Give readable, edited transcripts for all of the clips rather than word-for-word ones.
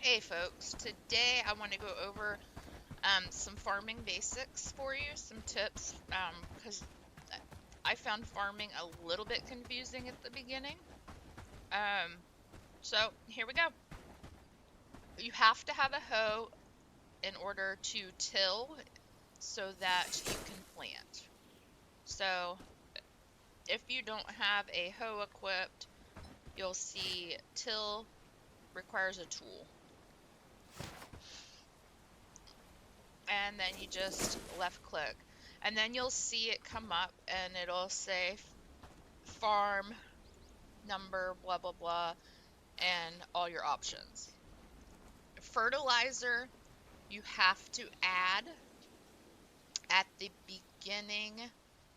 Hey folks, today I want to go over some farming basics for you, some tips, because I found farming a little bit confusing at the beginning. So here we go. You have to have a hoe in order to till so that you can plant. So if you don't have a hoe equipped, you'll see till requires a tool. And then you just left click. And then you'll see it come up and it'll say farm number, blah, blah, blah, and all your options. Fertilizer, you have to add at the beginning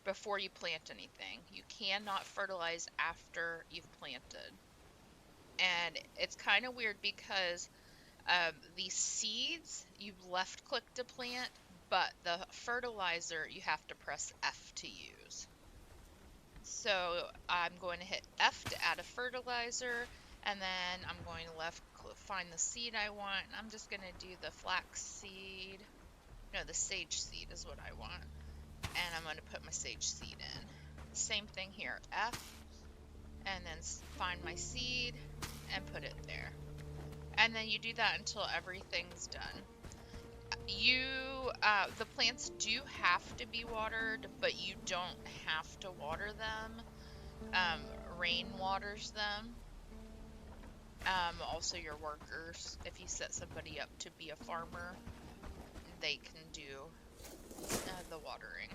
before you plant anything. You cannot fertilize after you've planted. And it's kind of weird because the seeds you left click to plant, but the fertilizer you have to press F to use. So I'm going to hit F to add a fertilizer, and then I'm going to find the seed I want. I'm just going to do the flax seed. No, the sage seed is what I want. And I'm going to put my sage seed in. Same thing here, F, and then find my seed and put it there. And then you do that until everything's done. The plants do have to be watered, but you don't have to water them. Rain waters them. Also your workers, if you set somebody up to be a farmer, they can do the watering.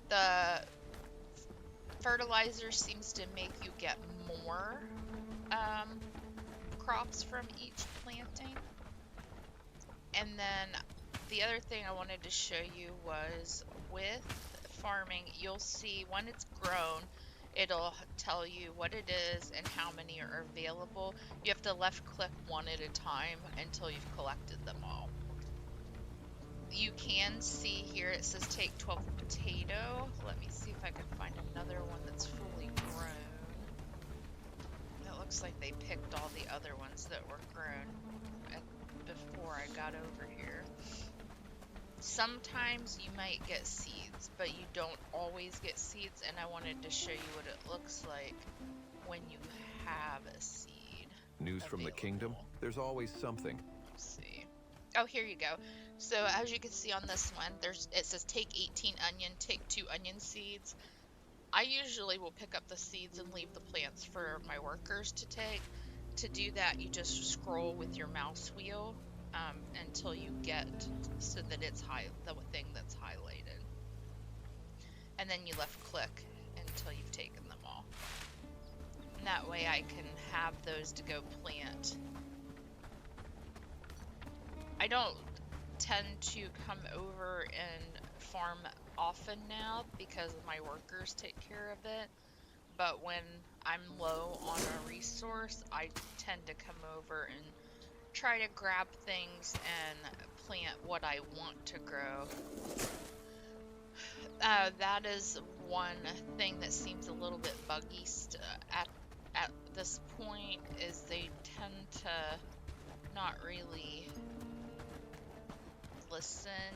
The fertilizer seems to make you get more crops from each planting. And then the other thing I wanted to show you was with farming, you'll see when it's grown, it'll tell you what it is and how many are available. You have to left click one at a time until you've collected them all. You can see here it says take 12 potato. Let me see if I can find another one that's fully grown. It looks like they picked all the other ones that were grown before I got over here. Sometimes you might get seeds, but you don't always get seeds, and I wanted to show you what it looks like when you have a seed News from the kingdom? available. There's always something. Let's see. Oh, here you go. So as you can see on this one, it says take 18 onion, take 2 onion seeds. I usually will pick up the seeds and leave the plants for my workers to take. To do that, you just scroll with your mouse wheel until you get so that it's the thing that's highlighted. And then you left click until you've taken them all. And that way I can have those to go plant. I don't tend to come over and farm often now because my workers take care of it. But when I'm low on a resource, I tend to come over and try to grab things and plant what I want to grow. That is one thing that seems a little bit buggy at this point, is they tend to not really listen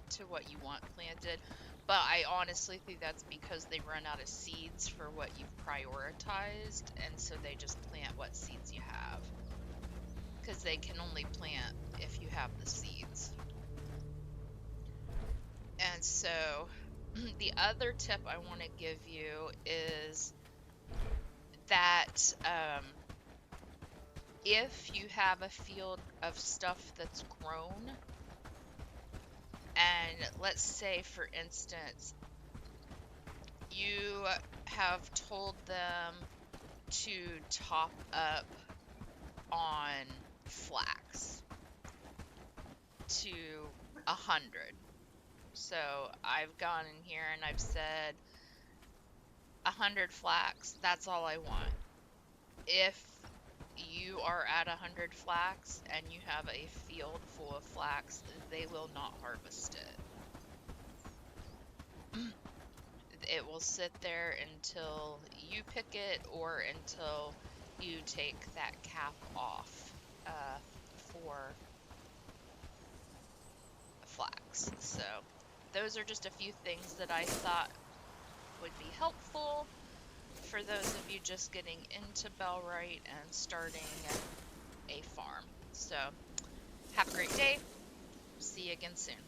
to what you want planted. But I honestly think that's because they run out of seeds for what you've prioritized, and so they just plant what seeds you have. Because they can only plant if you have the seeds. And so the other tip I want to give you is that if you have a field of stuff that's grown, and let's say, for instance, you have told them to top up on flax to 100. So I've gone in here and I've said 100 flax, that's all I want. If you are at 100 flax and you have a field full of flax, they will not harvest it. It will sit there until you pick it or until you take that cap off. for flax. So those are just a few things that I thought would be helpful for those of you just getting into Bellwright and starting a farm. So have a great day. See you again soon.